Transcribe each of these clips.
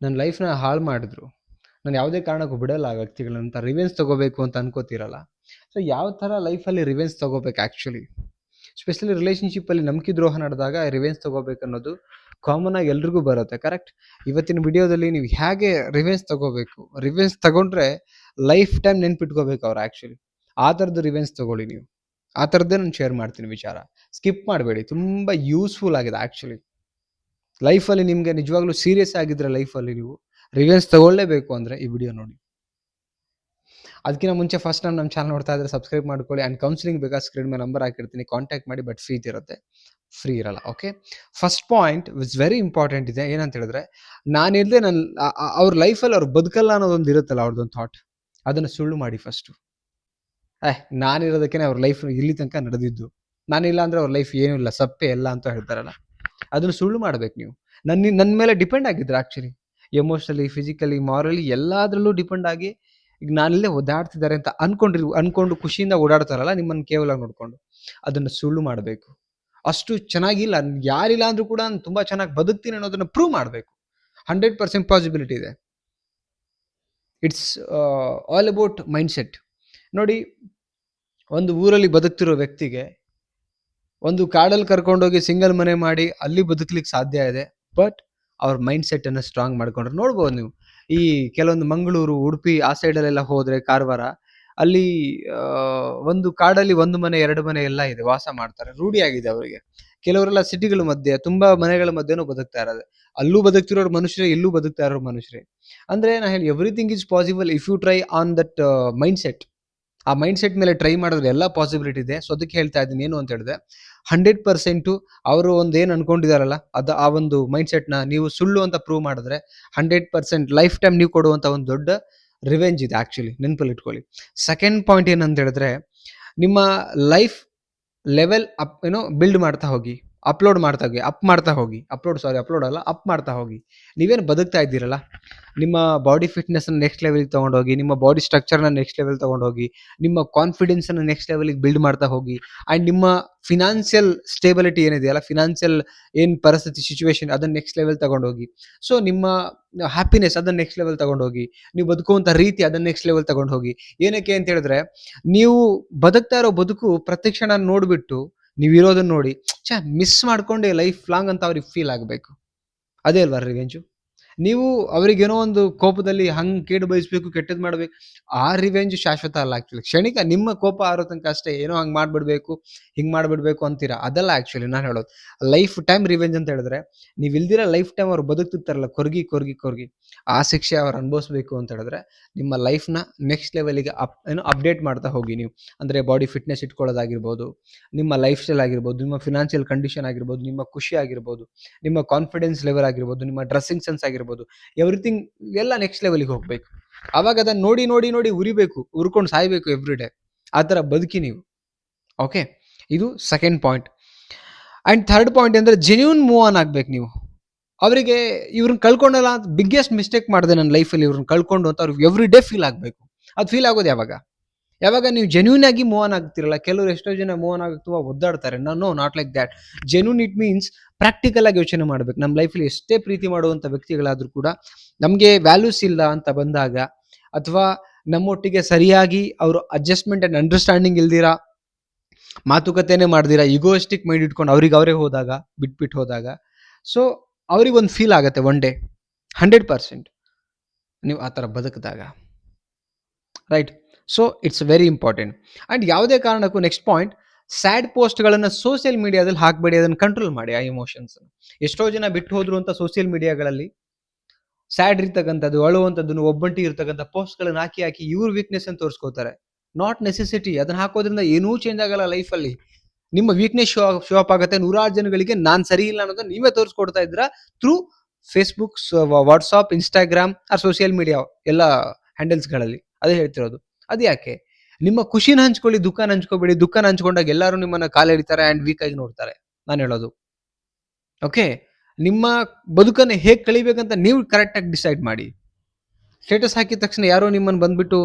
ನನ್ನ ಲೈಫ್ನ ಹಾಳು ಮಾಡಿದ್ರು, ನಾನು ಯಾವುದೇ ಕಾರಣಕ್ಕೂ ಬಿಡಲ್ಲ ಆ ವ್ಯಕ್ತಿಗಳಂತ ರಿವೆನ್ಸ್ ತೊಗೋಬೇಕು ಅಂತ ಅನ್ಕೋತಿರಲ್ಲ. ಸೊ ಯಾವ ಥರ ಲೈಫಲ್ಲಿ ರಿವೆನ್ಸ್ ತೊಗೋಬೇಕು ಆ್ಯಕ್ಚುಲಿ, ಸ್ಪೆಷಲಿ ರಿಲೇಷನ್ಶಿಪ್ಪಲ್ಲಿ ನಂಬಿಕೆ ದ್ರೋಹ ನಡೆದಾಗ ರಿವೆನ್ಸ್ ತೊಗೋಬೇಕು ಅನ್ನೋದು ಕಾಮನ್ ಆಗಿ ಎಲ್ರಿಗೂ ಬರುತ್ತೆ. ಕರೆಕ್ಟ್. ಇವತ್ತಿನ ವಿಡಿಯೋದಲ್ಲಿ ನೀವು ಹೇಗೆ ರಿವೆನ್ಸ್ ತೊಗೋಬೇಕು, ರಿವೆನ್ಸ್ ತಗೊಂಡ್ರೆ ಲೈಫ್ ಟೈಮ್ ನೆನ್ಪಿಟ್ಕೋಬೇಕು ಅವ್ರು ಆ್ಯಕ್ಚುಲಿ, ಆ ಥರದ್ದು ರಿವೆನ್ಸ್ ತೊಗೊಳ್ಳಿ ನೀವು. ಆ ಥರದ್ದೇ ನಾನು ಶೇರ್ ಮಾಡ್ತೀನಿ ವಿಚಾರ, ಸ್ಕಿಪ್ ಮಾಡಬೇಡಿ. ತುಂಬ ಯೂಸ್ಫುಲ್ ಆಗಿದೆ ಆ್ಯಕ್ಚುಲಿ. ಲೈಫಲ್ಲಿ ನಿಮಗೆ ನಿಜವಾಗ್ಲೂ ಸೀರಿಯಸ್ ಆಗಿದ್ರೆ ಲೈಫಲ್ಲಿ ನೀವು ರಿವೆನ್ಸ್ ತಗೊಳ್ಳೇಬೇಕು ಅಂದರೆ ಈ ವಿಡಿಯೋ ನೋಡಿ. ಅದಕ್ಕಿಂತ ಮುಂಚೆ ಫಸ್ಟ್ ಟೈಮ್ ನಮ್ಮ ಚಾನಲ್ ನೋಡ್ತಾ ಇದ್ರೆ ಸಬ್ಸ್ಕ್ರೈಬ್ ಮಾಡ್ಕೊಳ್ಳಿ. ಆ್ಯಂಡ್ ಕೌನ್ಸಿಲಿಂಗ್ ಬೇಕಾದ ಸ್ಕ್ರೀನ್ ಮೇಲೆ ನಂಬರ್ ಹಾಕಿರ್ತೀನಿ, ಕಾಂಟ್ಯಾಕ್ಟ್ ಮಾಡಿ. ಬಟ್ ಫೀಸ್ ಇರುತ್ತೆ, ಫ್ರೀ ಇರಲ್ಲ. Okay, first point it's very important ಇದೆ. ಏನಂತ ಹೇಳಿದ್ರೆ, ನಾನಿಲ್ಲದೆ ನನ್ನ ಅವ್ರ ಲೈಫಲ್ಲಿ ಅವ್ರು ಬದುಕಲ್ಲ ಅನ್ನೋದೊಂದು ಇರುತ್ತಲ್ಲ, ಅವ್ರದ್ದೊಂದು ಥಾಟ್, ಅದನ್ನು ಸುಳ್ಳು ಮಾಡಿ ಫಸ್ಟು. ನಾನಿರೋದಕ್ಕೆ ಅವ್ರ ಲೈಫ್ ಇಲ್ಲಿ ತನಕ ನಡೆದಿದ್ದು, ನಾನಿಲ್ಲ ಅಂದರೆ ಅವ್ರ ಲೈಫ್ ಏನೂ ಇಲ್ಲ, ಸಪ್ಪೆ ಎಲ್ಲ ಅಂತ ಹೇಳ್ತಾರಲ್ಲ, ಅದನ್ನು ಸುಳ್ಳು ಮಾಡ್ಬೇಕು ನೀವು. ನನ್ನ ಮೇಲೆ ಡಿಪೆಂಡ್ ಆಗಿದ್ರೆ ಆ್ಯಕ್ಚುಲಿ, ಎಮೋಷ್ನಲಿ, ಫಿಸಿಕಲಿ, ಮಾರಲಿ ಎಲ್ಲದರಲ್ಲೂ ಡಿಪೆಂಡ್ ಆಗಿ, ಈಗ ನಾನಿಲ್ಲೇ ಓಡಾಡ್ತಿದ್ದಾರೆ ಅಂತ ಅನ್ಕೊಂಡು ಖುಷಿಯಿಂದ ಓಡಾಡ್ತಾರಲ್ಲ ನಿಮ್ಮನ್ನು ಕೇವಲ ನೋಡಿಕೊಂಡು, ಅದನ್ನು ಸುಳ್ಳು ಮಾಡಬೇಕು. ಅಷ್ಟು ಚೆನ್ನಾಗಿಲ್ಲ, ಯಾರಿಲ್ಲ ಅಂದರೂ ಕೂಡ ನಾನು ತುಂಬ ಚೆನ್ನಾಗಿ ಬದುಕ್ತೀನಿ ಅನ್ನೋದನ್ನು ಪ್ರೂವ್ ಮಾಡಬೇಕು. 100% ಪಾಸಿಬಿಲಿಟಿ ಇದೆ. It's all about mindset. ನೋಡಿ, ಒಂದು ಊರಲ್ಲಿ ಬದುಕ್ತಿರೋ ವ್ಯಕ್ತಿಗೆ ಒಂದು ಕಾಡಲ್ಲಿ ಕರ್ಕೊಂಡೋಗಿ ಸಿಂಗಲ್ ಮನೆ ಮಾಡಿ ಅಲ್ಲಿ ಬದುಕಲಿಕ್ಕೆ ಸಾಧ್ಯ ಇದೆ. ಬಟ್ ಅವ್ರ ಮೈಂಡ್ ಸೆಟ್ಟನ್ನು ಸ್ಟ್ರಾಂಗ್ ಮಾಡ್ಕೊಂಡ್ರೆ ನೋಡ್ಬೋದು ನೀವು. ಈ ಕೆಲವೊಂದು ಮಂಗಳೂರು, ಉಡುಪಿ ಆ ಸೈಡಲ್ಲೆಲ್ಲ ಹೋದರೆ, ಕಾರವಾರ, ಅಲ್ಲಿ ಒಂದು ಕಾಡಲ್ಲಿ ಒಂದು ಮನೆ, ಎರಡು ಮನೆ ಎಲ್ಲ ಇದೆ, ವಾಸ ಮಾಡ್ತಾರೆ, ರೂಢಿಯಾಗಿದೆ ಅವರಿಗೆ. ಕೆಲವರೆಲ್ಲ ಸಿಟಿಗಳ ಮಧ್ಯೆ, ತುಂಬಾ ಮನೆಗಳ ಮಧ್ಯೆನೂ ಬದುಕ್ತಾ ಇರೋದು. ಅಲ್ಲೂ ಬದುಕ್ತಿರೋರು ಮನುಷ್ಯರೇ, ಇಲ್ಲೂ ಬದುಕ್ತಾ ಇರೋರು ಮನುಷ್ಯರೇ. ಅಂದರೆ ನಾನು ಹೇಳಿ, everything is possible if you try on that mind set. ಆ ಮೈಂಡ್ ಸೆಟ್ ಮೇಲೆ ಟ್ರೈ ಮಾಡಿದ್ರೆ ಎಲ್ಲ ಪಾಸಿಬಿಲಿಟಿ ಇದೆ. ಸೊ ಅದಕ್ಕೆ ಹೇಳ್ತಾ ಇದ್ದೀನಿ, ಏನು ಅಂತ ಹೇಳಿದ್ರೆ 100% ಅವರು ಒಂದು ಏನು ಅನ್ಕೊಂಡಿದಾರಲ್ಲ, ಅದು ಆ ಒಂದು ಮೈಂಡ್ ಸೆಟ್ನ ನೀವು ಸುಳ್ಳು ಅಂತ ಪ್ರೂವ್ ಮಾಡಿದ್ರೆ 100% ಲೈಫ್ ಟೈಮ್ ನೀವು ಕೊಡುವಂಥ ಒಂದು ದೊಡ್ಡ ರಿವೆಂಜ್ ಇದೆ ಆ್ಯಕ್ಚುಲಿ, ನೆನಪಲ್ಲಿ ಇಟ್ಕೊಳ್ಳಿ. ಸೆಕೆಂಡ್ ಪಾಯಿಂಟ್ ಏನಂತ ಹೇಳಿದ್ರೆ, ನಿಮ್ಮ ಲೈಫ್ ಲೆವೆಲ್ ಅಪ್ ಬಿಲ್ಡ್ ಮಾಡ್ತಾ ಹೋಗಿ, ಅಪ್ ಮಾಡ್ತಾ ಹೋಗಿ. ನೀವೇನು ಬದುಕ್ತಾ ಇದ್ದೀರಲ್ಲ, ನಿಮ್ಮ ಬಾಡಿ ಫಿಟ್ನೆಸ್ನ ನೆಕ್ಸ್ಟ್ ಲೆವೆಲ್ಗೆ ತೊಗೊಂಡೋಗಿ, ನಿಮ್ಮ ಬಾಡಿ ಸ್ಟ್ರಕ್ಚರ್ನ ನೆಕ್ಸ್ಟ್ ಲೆವೆಲ್ ತೊಗೊಂಡೋಗಿ, ನಿಮ್ಮ ಕಾನ್ಫಿಡೆನ್ಸನ್ನು ನೆಕ್ಸ್ಟ್ ಲೆವೆಲ್ಗೆ ಬಿಲ್ಡ್ ಮಾಡ್ತಾ ಹೋಗಿ. ಆ್ಯಂಡ್ ನಿಮ್ಮ ಫಿನಾನ್ಷಿಯಲ್ ಸ್ಟೇಬಿಲಿಟಿ ಏನಿದೆಯಲ್ಲ, ಫಿನಾನ್ಷಿಯಲ್ ಏನು ಪರಿಸ್ಥಿತಿ, ಸಿಚುವೇಶನ್, ಅದನ್ನು ನೆಕ್ಸ್ಟ್ ಲೆವೆಲ್ ತೊಗೊಂಡೋಗಿ. ಸೊ ನಿಮ್ಮ ಹ್ಯಾಪಿನೆಸ್ ಅದನ್ನು ನೆಕ್ಸ್ಟ್ ಲೆವೆಲ್ ತೊಗೊಂಡೋಗಿ, ನೀವು ಬದುಕುವಂಥ ರೀತಿ ಅದನ್ನು ನೆಕ್ಸ್ಟ್ ಲೆವೆಲ್ ತೊಗೊಂಡು ಹೋಗಿ. ಏನಕ್ಕೆ ಅಂತ ಹೇಳಿದ್ರೆ, ನೀವು ಬದುಕ್ತಾ ಇರೋ ಬದುಕು ಪ್ರತಿಕ್ಷಣ ನೋಡಿಬಿಟ್ಟು, ನೀವಿರೋದನ್ನ ನೋಡಿ ಮಿಸ್ ಮಾಡ್ಕೊಂಡೆ ಲೈಫ್ ಲಾಂಗ್ ಅಂತ ಅವ್ರಿಗೆ ಫೀಲ್ ಆಗಬೇಕು. ಅದೇ ಅಲ್ವಾ ರಿವೆಂಜು. ನೀವು ಅವರಿಗೇನೋ ಒಂದು ಕೋಪದಲ್ಲಿ ಹಂಗೆ ಕೇಡು ಬಯಸ್ಬೇಕು, ಕೆಟ್ಟದ್ದು ಮಾಡಬೇಕು, ಆ ರಿವೆಂಜ್ ಶಾಶ್ವತ ಅಲ್ಲ ಆ್ಯಕ್ಚುಲಿ. ಕ್ಷಣಿಕ, ನಿಮ್ಮ ಕೋಪ ಆರೋ ತನಕ ಅಷ್ಟೇ. ಏನೋ ಹಂಗೆ ಮಾಡಿಬಿಡ್ಬೇಕು, ಹಿಂಗೆ ಮಾಡಿಬಿಡ್ಬೇಕು ಅಂತೀರಾ, ಅದಲ್ಲ ಆ್ಯಕ್ಚುಲಿ ನಾನು ಹೇಳೋದು. ಲೈಫ್ ಟೈಮ್ ರಿವೆಂಜ್ ಅಂತ ಹೇಳಿದ್ರೆ, ನೀವು ಇಲ್ದಿರ ಲೈಫ್ ಟೈಮ್ ಅವ್ರು ಬದುಕ್ತಿರ್ತಾರಲ್ಲ ಕೊರ್ಗಿ, ಆ ಶಿಕ್ಷೆ ಅವ್ರು ಅನುಭವಿಸ್ಬೇಕು ಅಂತ ಹೇಳಿದ್ರೆ, ನಿಮ್ಮ ಲೈಫ್ನ ನೆಕ್ಸ್ಟ್ ಲೆವೆಲಿಗೆ ಅಪ್ಡೇಟ್ ಮಾಡ್ತಾ ಹೋಗಿ ನೀವು. ಅಂದರೆ ಬಾಡಿ ಫಿಟ್ನೆಸ್ ಇಟ್ಕೊಳ್ಳೋದಾಗಿರ್ಬೋದು, ನಿಮ್ಮ ಲೈಫ್ ಸ್ಟೈಲ್ ಆಗಿರ್ಬೋದು, ನಿಮ್ಮ ಫಿನಾನ್ಷಿಯಲ್ ಕಂಡೀಷನ್ ಆಗಿರ್ಬೋದು, ನಿಮ್ಮ ಖುಷಿ ಆಗಿರ್ಬೋದು, ನಿಮ್ಮ ಕಾನ್ಫಿಡೆನ್ಸ್ ಲೆವೆಲ್ ಆಗಿರ್ಬೋದು, ನಿಮ್ಮ ಡ್ರೆಸ್ಸಿಂಗ್ ಸೆನ್ಸ್ ಆಗಿರ್ಬೋದು, ಎವ್ರಿಥಿಂಗ್ ಎಲ್ಲ ನೆಕ್ಸ್ಟ್ ಲೆವೆಲ್ಗೆ ಹೋಗಬೇಕು. ಆವಾಗ ಅದನ್ನು ನೋಡಿ ಉರಿಬೇಕು, ಉರ್ಕೊಂಡು ಸಾಯ್ಬೇಕು ಎವ್ರಿ ಡೇ. ಆ ಥರ ಬದುಕಿ ನೀವು. ಓಕೆ, ಇದು second point. And third point ಅಂದರೆ, ಜೆನ್ಯೂನ್ ಮೂವ್ ಆನ್ ಆಗಬೇಕು ನೀವು. ಅವರಿಗೆ ಇವ್ರನ್ನ ಕಳ್ಕೊಂಡಲ್ಲ ಅಂತ ಬಿಗ್ಗೆಸ್ಟ್ ಮಿಸ್ಟೇಕ್ ಮಾಡಿದೆ ನನ್ನ ಲೈಫಲ್ಲಿ, ಇವ್ರನ್ನ ಕಳ್ಕೊಂಡು ಅಂತ ಅವ್ರಿಗೆ ಎವ್ರಿ ಡೇ ಫೀಲ್ ಆಗಬೇಕು. ಅದು ಫೀಲ್ ಆಗೋದು ಯಾವಾಗ ನೀವು ಜೆನ್ಯೂನ್ ಆಗಿ ಮೂವ್ ಆನ್ ಆಗ್ತಿರಲ್ಲ. ಕೆಲವರು ಎಷ್ಟೋ ಜನ ಮೂವ್ ಆನ್ ಆಗ್ತುವ ಒದ್ದಾಡ್ತಾರೆ. No, not like that. Genuine it means practical ಆಗಿ ಯೋಚನೆ ಮಾಡಬೇಕು. ನಮ್ಮ ಲೈಫಲ್ಲಿ ಎಷ್ಟೇ ಪ್ರೀತಿ ಮಾಡುವಂಥ ವ್ಯಕ್ತಿಗಳಾದರೂ ಕೂಡ ನಮಗೆ ವ್ಯಾಲ್ಯೂಸ್ ಇಲ್ಲ ಅಂತ ಬಂದಾಗ, ಅಥವಾ ನಮ್ಮೊಟ್ಟಿಗೆ ಸರಿಯಾಗಿ ಅವರು ಅಡ್ಜಸ್ಟ್ಮೆಂಟ್ ಆ್ಯಂಡ್ ಅಂಡರ್ಸ್ಟ್ಯಾಂಡಿಂಗ್ ಇಲ್ದಿರಾ, ಮಾತುಕತೆನೇ ಮಾಡ್ದಿರಾ, ಈಗೋಯಿಸ್ಟಿಕ್ ಮೈಂಡ್ ಇಟ್ಕೊಂಡು ಅವ್ರಿಗೆ ಅವರೇ ಹೋದಾಗ, ಬಿಟ್ಬಿಟ್ಟು ಹೋದಾಗ, ಸೊ ಅವ್ರಿಗೊಂದು ಫೀಲ್ ಆಗುತ್ತೆ ಒನ್ ಡೇ. 100% ನೀವು ಆ ಥರ ಬದುಕಿದಾಗ, right. So it's very important. And ಯಾವುದೇ ಕಾರಣಕ್ಕೂ ನೆಕ್ಸ್ಟ್ ಪಾಯಿಂಟ್, ಸ್ಯಾಡ್ ಪೋಸ್ಟ್ಗಳನ್ನು ಸೋಷಿಯಲ್ ಮೀಡಿಯಾದಲ್ಲಿ ಹಾಕಬೇಡಿ. ಅದನ್ನು ಕಂಟ್ರೋಲ್ ಮಾಡಿ ಆ ಎಮೋಷನ್ಸ್. ಎಷ್ಟೋ ಜನ ಬಿಟ್ಟು ಹೋದ್ರು ಅಂತ ಸೋಷಿಯಲ್ ಮೀಡಿಯಾಗಳಲ್ಲಿ ಸ್ಯಾಡ್ ಇರ್ತಕ್ಕಂಥದ್ದು, ಅಳುವಂಥದ್ದನ್ನು, ಒಬ್ಬಂಟಿ ಇರ್ತಕ್ಕಂಥ ಪೋಸ್ಟ್ಗಳನ್ನು ಹಾಕಿ ಇವ್ರ ವೀಕ್ನೆಸ್ ಅಂತ ತೋರಿಸ್ಕೋತಾರೆ. Not necessity. ಅದನ್ನು ಹಾಕೋದ್ರಿಂದ ಏನೂ ಚೇಂಜ್ ಆಗಲ್ಲ ಲೈಫಲ್ಲಿ. ನಿಮ್ಮ ವೀಕ್ನೆಸ್ ಶೋ ಅಪ್ ಆಗುತ್ತೆ. 100 ಜನಗಳಿಗೆ ನಾನು ಸರಿ ಇಲ್ಲ ಅನ್ನೋದನ್ನ ನೀವೇ ತೋರಿಸ್ಕೊಡ್ತಾ ಇದ್ದೀರಾ ಥ್ರೂ ಫೇಸ್ಬುಕ್, ವಾಟ್ಸಾಪ್, ಇನ್ಸ್ಟಾಗ್ರಾಮ್ ಆ ಸೋಷಿಯಲ್ ಮೀಡಿಯಾ ಎಲ್ಲ ಹ್ಯಾಂಡಲ್ಸ್ಗಳಲ್ಲಿ. ಅದೇ ಹೇಳ್ತಿರೋದು. ಅದು ಯಾಕೆ? ನಿಮ್ಮ ಖುಷಿನ ಹಂಚ್ಕೊಳ್ಳಿ, ದುಃಖನ ಹಂಚ್ಕೋಬೇಡಿ. ದುಃಖನ ಹಂಚ್ಕೊಂಡಾಗ ಎಲ್ಲರೂ ನಿಮ್ಮನ್ನು ಕಾಲೆಳಿತಾರೆ ಆ್ಯಂಡ್ ವೀಕ್ ಆಗಿ ನೋಡ್ತಾರೆ, ನಾನು ಹೇಳೋದು. ಓಕೆ, ನಿಮ್ಮ ಬದುಕನ್ನು ಹೇಗೆ ಕಳಿಬೇಕಂತ ನೀವು ಕರೆಕ್ಟಾಗಿ ಡಿಸೈಡ್ ಮಾಡಿ. ಸ್ಟೇಟಸ್ ಹಾಕಿದ ತಕ್ಷಣ ಯಾರೋ ನಿಮ್ಮನ್ನು ಬಂದ್ಬಿಟ್ಟು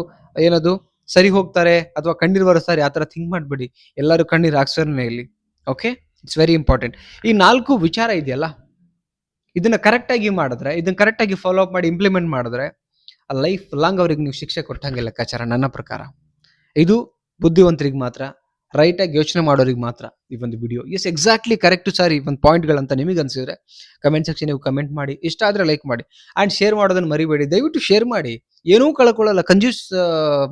ಏನದು ಸರಿ ಹೋಗ್ತಾರೆ ಅಥವಾ ಕಣ್ಣೀರು ಬರೆಸ್ತಾರೆ, ಆ ಥರ ಥಿಂಕ್ ಮಾಡಬೇಡಿ. ಎಲ್ಲರೂ ಕಣ್ಣೀರು ಹಾಕ್ಸೋರ್ನೇ ಇಲ್ಲಿ. Okay, it's very important. ಈ 4 ವಿಚಾರ ಇದೆಯಲ್ಲ, ಇದನ್ನ ಕರೆಕ್ಟಾಗಿ ಮಾಡಿದ್ರೆ, ಇದನ್ನ ಕರೆಕ್ಟಾಗಿ ಫಾಲೋ ಅಪ್ ಮಾಡಿ ಇಂಪ್ಲಿಮೆಂಟ್ ಮಾಡಿದ್ರೆ ಲೈಫ್ ಲಾಂಗ್ ಅವ್ರಿಗೆ ನೀವು ಶಿಕ್ಷೆ ಕೊಟ್ಟಂಗೆ ಲೆಕ್ಕಾಚಾರ ನನ್ನ ಪ್ರಕಾರ. ಇದು ಬುದ್ಧಿವಂತರಿಗೆ ಮಾತ್ರ, ರೈಟಾಗಿ ಯೋಚನೆ ಮಾಡೋರಿಗೆ ಮಾತ್ರ ಈ ಒಂದು video. Yes, exactly correct sir ಈ ಒಂದು ಪಾಯಿಂಟ್ಗಳಂತ ನಿಮಗೆ ಅನ್ಸಿದ್ರೆ ಕಮೆಂಟ್ ಸೆಕ್ಷನ್ ನೀವು ಕಮೆಂಟ್ ಮಾಡಿ. ಇಷ್ಟ ಆದರೆ ಲೈಕ್ ಮಾಡಿ ಆ್ಯಂಡ್ ಶೇರ್ ಮಾಡೋದನ್ನು ಮರಿಬೇಡಿ. ದಯವಿಟ್ಟು ಶೇರ್ ಮಾಡಿ, ಏನೂ ಕಳ್ಕೊಳ್ಳಲ್ಲ. ಕಂಜೂಸ್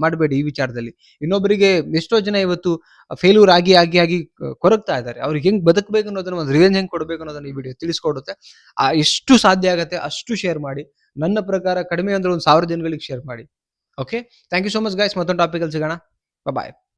ಮಾಡಬೇಡಿ ಈ ವಿಚಾರದಲ್ಲಿ. ಇನ್ನೊಬ್ಬರಿಗೆ ಎಷ್ಟೋ ಜನ ಇವತ್ತು ಫೇಲ್ಯೂರ್ ಆಗಿ ಆಗಿ ಆಗಿ ಕೊರಗ್ತಾ ಇದ್ದಾರೆ. ಅವ್ರಿಗೆ ಹೆಂಗೆ ಬದುಕಬೇಕು ಅನ್ನೋದನ್ನ, ಒಂದು ರಿವೆಂಜ್ ಹೆಂಗೆ ಕೊಡಬೇಕು ಅನ್ನೋದನ್ನ ಈ ವಿಡಿಯೋ ತಿಳಿಸ್ಕೊಡುತ್ತೆ. ಎಷ್ಟು ಸಾಧ್ಯ ಆಗುತ್ತೆ ಅಷ್ಟು ಶೇರ್ ಮಾಡಿ. ನನ್ನ ಪ್ರಕಾರ ಕಡಿಮೆ ಅಂದ್ರೆ 1000 ಜನಗಳಿಗೆ ಶೇರ್ ಮಾಡಿ. Okay, thank you so much guys. ಮತ್ತೊಂದು ಟಾಪಿಕಲ್ಲಿ ಸಿಗೋಣ. ಬಾಯ್.